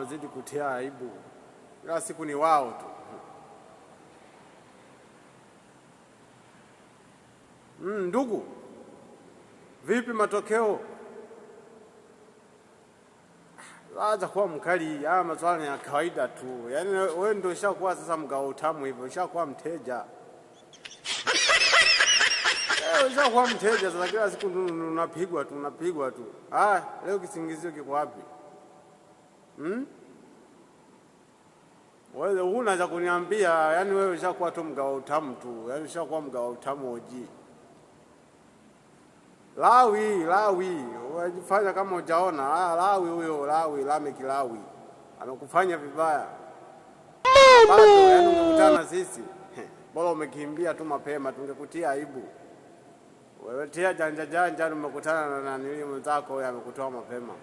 wanazidi kutia aibu. Kila siku ni wao tu. Ndugu, vipi matokeo? Acha kuwa mkali, haya maswala ni ya kawaida tu. Yaani wewe ndio ushakuwa sasa mgao utamu hivyo, ushakuwa mteja. Ushakuwa mteja sasa, kila siku unapigwa tu. Leo kisingizio kiko wapi? Wewe huna cha kuniambia, yaani wewe ushakuwa tu mgao utamu tu. Yaani ushakuwa mgao utamu oji. Lawi, wajifanya kama hujaona. Lawi huyo, Lameki Lawi. Amekufanya vibaya. Bado yaani ungekutana na sisi. Bora umekimbia tu mapema, tungekutia aibu. Wewe tia janja umekutana na nani mwenzako, yeye amekutoa mapema.